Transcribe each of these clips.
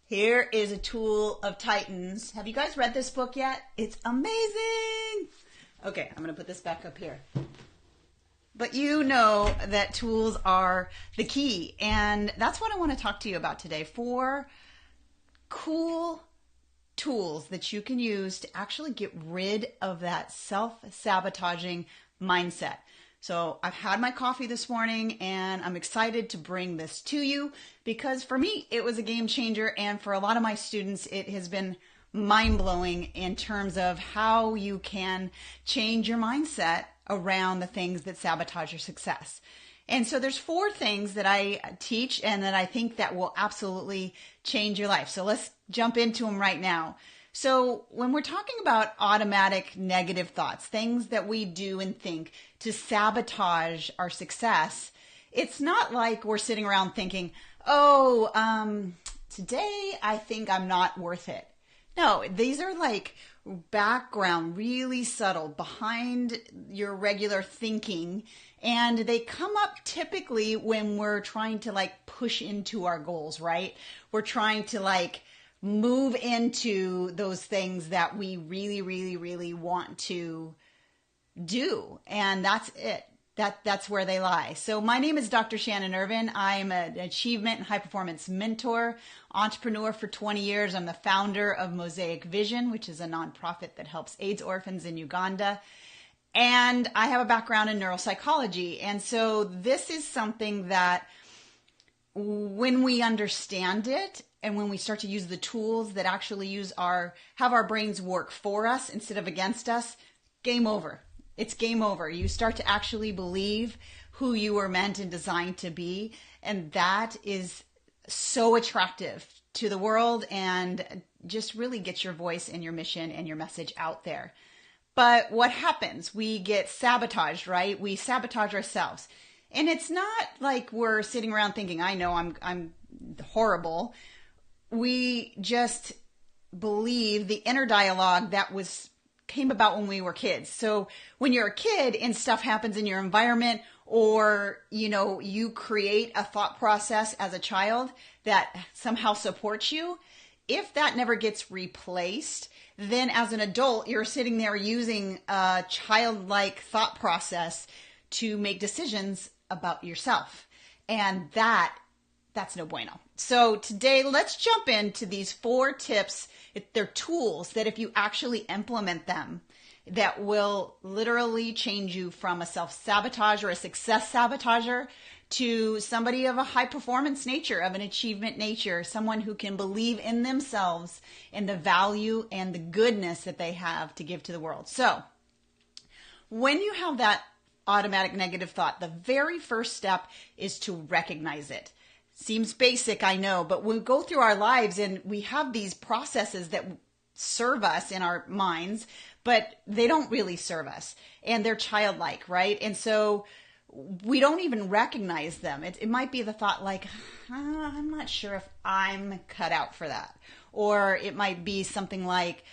Here is a tool of Titans. Have you guys read this book yet? It's amazing. Okay, I'm going to put this back up here. But you know that tools are the key. And that's what I want to talk to you about today. 4 cool tools that you can use to actually get rid of that self-sabotaging mindset. So I've had my coffee this morning and I'm excited to bring this to you because for me, it was a game changer. And for a lot of my students, it has been mind-blowing in terms of how you can change your mindset around the things that sabotage your success. And so there's 4 things that I teach and that I think that will absolutely change your life. So let's jump into them right now. So when we're talking about automatic negative thoughts, things that we do and think to sabotage our success, it's not like we're sitting around thinking, today I think I'm not worth it. No, these are like background, really subtle, behind your regular thinking. And they come up typically when we're trying to push into our goals, right? We're trying to move into those things that we really, really, really want to do. And that's it. That's where they lie. So my name is Dr. Shannon Irvin. I'm an achievement and high performance mentor, entrepreneur for 20 years. I'm the founder of Mosaic Vision, which is a nonprofit that helps AIDS orphans in Uganda. And I have a background in neuropsychology. And so this is something that when we understand it and when we start to use the tools that actually have our brains work for us instead of against us, game over. It's game over. You start to actually believe who you were meant and designed to be. And that is so attractive to the world and just really gets your voice and your mission and your message out there. But what happens? We get sabotaged, right? We sabotage ourselves. And it's not like we're sitting around thinking, I know I'm horrible. We just believe the inner dialogue that came about when we were kids. So when you're a kid and stuff happens in your environment or, you create a thought process as a child that somehow supports you, if that never gets replaced, then as an adult, you're sitting there using a childlike thought process to make decisions about yourself. And that's no bueno. So today, let's jump into these 4 tips. They're tools that if you actually implement them, that will literally change you from a self-sabotage or a success sabotager to somebody of a high performance nature, of an achievement nature, someone who can believe in themselves and the value and the goodness that they have to give to the world. So when you have that automatic negative thought, the very first step is to recognize it. Seems basic, I know, but we go through our lives and we have these processes that serve us in our minds, but they don't really serve us and they're childlike, right? And so we don't even recognize them. It might be the thought I'm not sure if I'm cut out for that. Or it might be something like,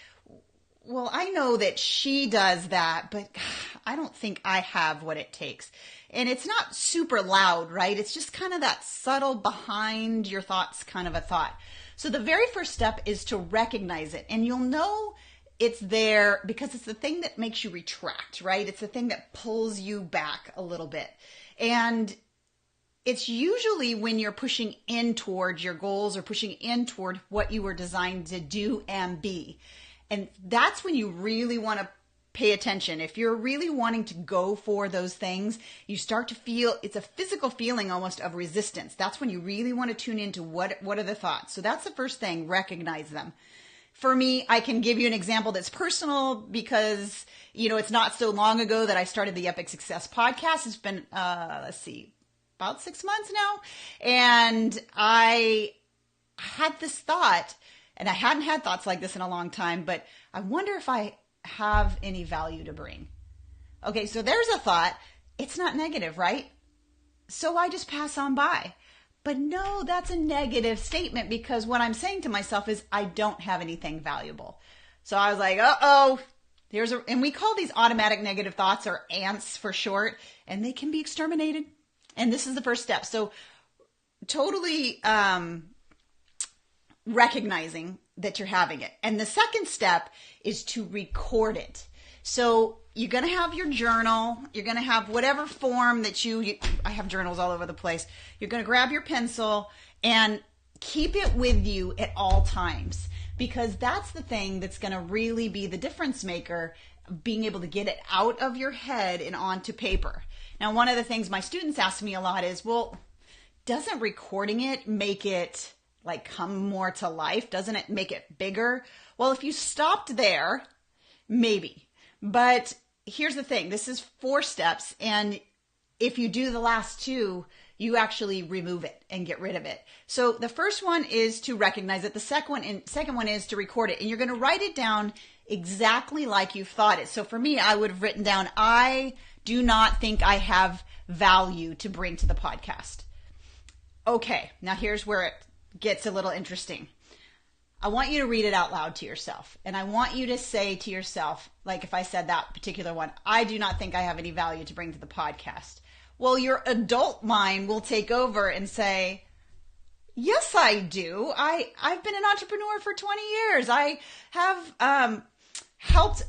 well, I know that she does that, but I don't think I have what it takes. And it's not super loud, right? It's just kind of that subtle behind your thoughts kind of a thought. So the very first step is to recognize it. And you'll know it's there because it's the thing that makes you retract, right? It's the thing that pulls you back a little bit. And it's usually when you're pushing in towards your goals or pushing in toward what you were designed to do and be. And that's when you really want to pay attention. If you're really wanting to go for those things, you start to feel, it's a physical feeling almost of resistance. That's when you really want to tune into what are the thoughts. So that's the first thing, recognize them. For me, I can give you an example that's personal because, it's not so long ago that I started the Epic Success podcast. It's been, about 6 months now. And I had this thought, and I hadn't had thoughts like this in a long time, but I wonder if I have any value to bring. Okay, so there's a thought. It's not negative, right? So I just pass on by. But no, that's a negative statement because what I'm saying to myself is I don't have anything valuable. So I was like, and we call these automatic negative thoughts or ants for short, and they can be exterminated. And this is the first step. So totally recognizing that you're having it. And the second step is to record it. So you're going to have your journal. You're going to have whatever form that I have journals all over the place. You're going to grab your pencil and keep it with you at all times, because that's the thing that's going to really be the difference maker, being able to get it out of your head and onto paper. Now, one of the things my students ask me a lot is, well, doesn't recording it make it like come more to life? Doesn't it make it bigger? Well, if you stopped there, maybe. But here's the thing. This is 4 steps. And if you do the last 2, you actually remove it and get rid of it. So the first one is to recognize it. The second one is to record it. And you're going to write it down exactly like you thought it. So for me, I would have written down, I do not think I have value to bring to the podcast. Okay, now here's where it gets a little interesting. I want you to read it out loud to yourself. And I want you to say to yourself, like if I said that particular one, I do not think I have any value to bring to the podcast. Well, your adult mind will take over and say, yes, I do. I've been an entrepreneur for 20 years. I have helped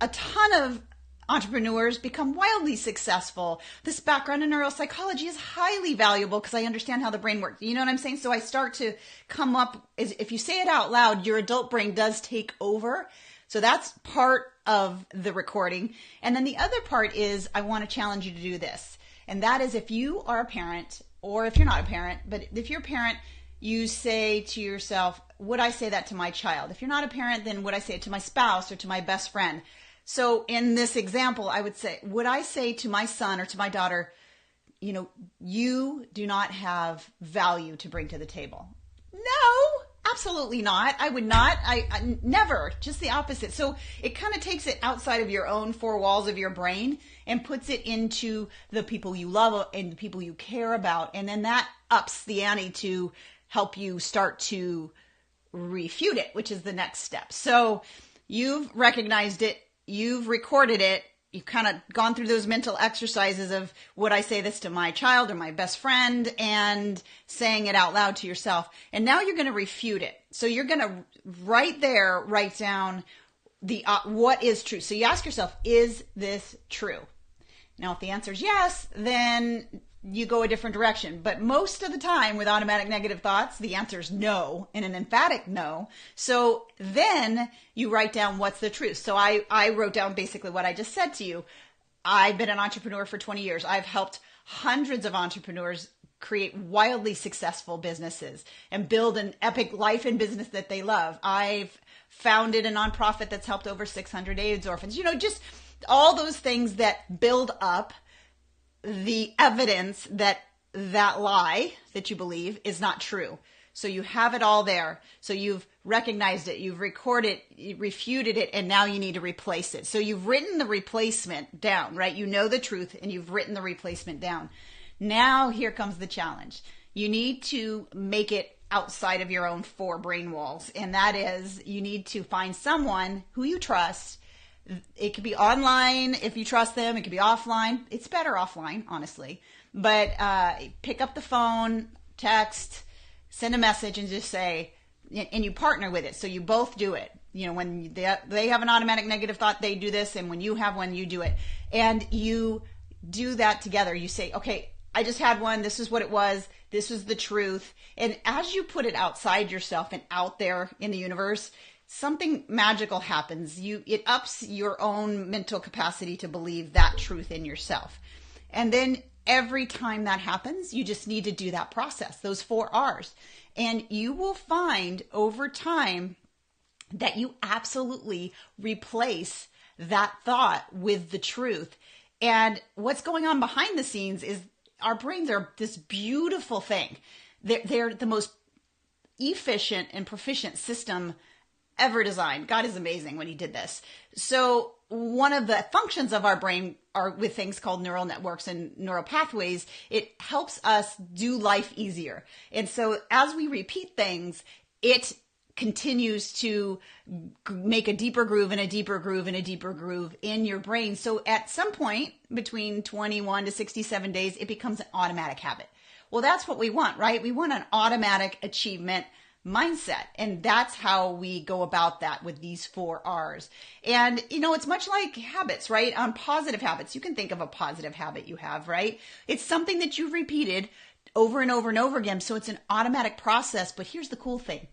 a ton of entrepreneurs become wildly successful. This background in neuropsychology is highly valuable because I understand how the brain works. You know what I'm saying? So I start to come up, if you say it out loud, your adult brain does take over. So that's part of the recording. And then the other part is I want to challenge you to do this. And that is, if you are a parent, or if you're not a parent, but if you're a parent, you say to yourself, would I say that to my child? If you're not a parent, then would I say it to my spouse or to my best friend? So in this example, I would say, would I say to my son or to my daughter, you know, you do not have value to bring to the table? No, absolutely not. I would not. I never, just the opposite. So it kind of takes it outside of your own 4 walls of your brain and puts it into the people you love and the people you care about. And then that ups the ante to help you start to refute it, which is the next step. So you've recognized it. You've recorded it. You've kind of gone through those mental exercises of, would I say this to my child or my best friend, and saying it out loud to yourself. And now you're going to refute it. So you're going to right down the what is true. So you ask yourself, is this true? Now, if the answer is yes, then you go a different direction. But most of the time with automatic negative thoughts, the answer is no, and an emphatic no. So then you write down what's the truth. So I wrote down basically what I just said to you. I've been an entrepreneur for 20 years. I've helped hundreds of entrepreneurs create wildly successful businesses and build an epic life and business that they love. I've founded a nonprofit that's helped over 600 AIDS orphans. You know, just all those things that build up the evidence that that lie that you believe is not true. So you have it all there. So you've recognized it, you've recorded, you refuted it, and now you need to replace it. So you've written the replacement down, right? You know the truth and you've written the replacement down. Now here comes the challenge. You need to make it outside of your own 4 brain walls. And that is, you need to find someone who you trust. It could be online if you trust them. It could be offline. It's better offline, honestly. But pick up the phone, text, send a message, and just say, and you partner with it. So you both do it. You know, when they have an automatic negative thought, they do this. And when you have one, you do it. And you do that together. You say, okay, I just had one. This is what it was. This is the truth. And as you put it outside yourself and out there in the universe, something magical happens. It ups your own mental capacity to believe that truth in yourself. And then every time that happens, you just need to do that process, those 4 R's. And you will find over time that you absolutely replace that thought with the truth. And what's going on behind the scenes is our brains are this beautiful thing. They're the most efficient and proficient system ever designed. God is amazing when he did this. So one of the functions of our brain are with things called neural networks and neural pathways. It helps us do life easier. And so as we repeat things, it continues to make a deeper groove and a deeper groove and a deeper groove in your brain. So at some point between 21 to 67 days, it becomes an automatic habit. Well, that's what we want, right? We want an automatic achievement mindset. And that's how we go about that with these 4 R's. And, it's much like habits, right? On positive habits, you can think of a positive habit you have, right? It's something that you've repeated over and over and over again. So it's an automatic process. But here's the cool thing.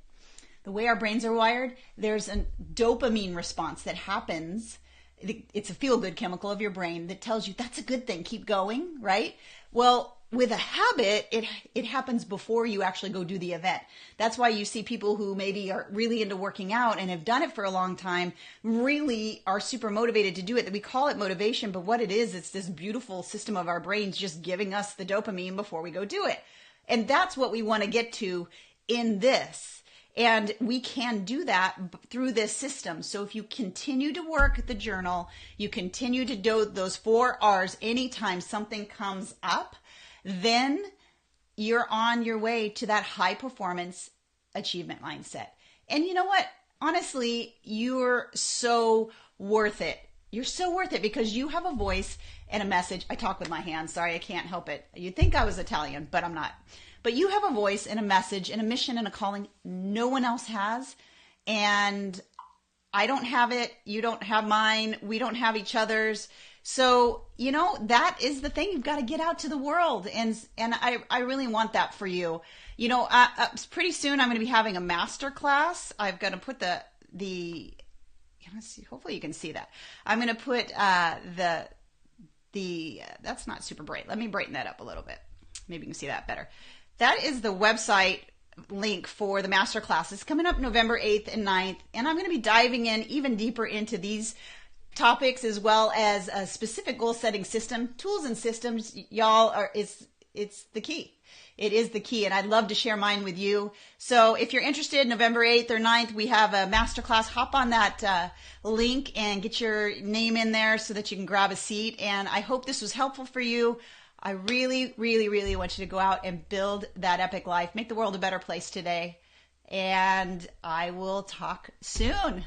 The way our brains are wired, there's a dopamine response that happens. It's a feel-good chemical of your brain that tells you that's a good thing. Keep going, right? Well, with a habit, it happens before you actually go do the event. That's why you see people who maybe are really into working out and have done it for a long time, really are super motivated to do it. We call it motivation, but what it is, it's this beautiful system of our brains just giving us the dopamine before we go do it. And that's what we want to get to in this. And we can do that through this system. So if you continue to work the journal, you continue to do those 4 R's anytime something comes up, then you're on your way to that high performance achievement mindset. And you know what? Honestly, you're so worth it. You're so worth it because you have a voice and a message. I talk with my hands. Sorry, I can't help it. You'd think I was Italian, but I'm not. But you have a voice and a message and a mission and a calling no one else has. And I don't have it. You don't have mine. We don't have each other's. So, that is the thing. You've got to get out to the world. And I really want that for you. Pretty soon I'm going to be having a master class. I've got to put let's see, hopefully you can see that. I'm going to put that's not super bright. Let me brighten that up a little bit. Maybe you can see that better. That is the website link for the masterclass. It's coming up November 8th and 9th, and I'm going to be diving in even deeper into these topics as well as a specific goal-setting system. Tools and systems, y'all, it's the key. It is the key, and I'd love to share mine with you. So if you're interested, November 8th or 9th, we have a masterclass. Hop on that link and get your name in there so that you can grab a seat, and I hope this was helpful for you. I really, really, really want you to go out and build that epic life. Make the world a better place today. And I will talk soon.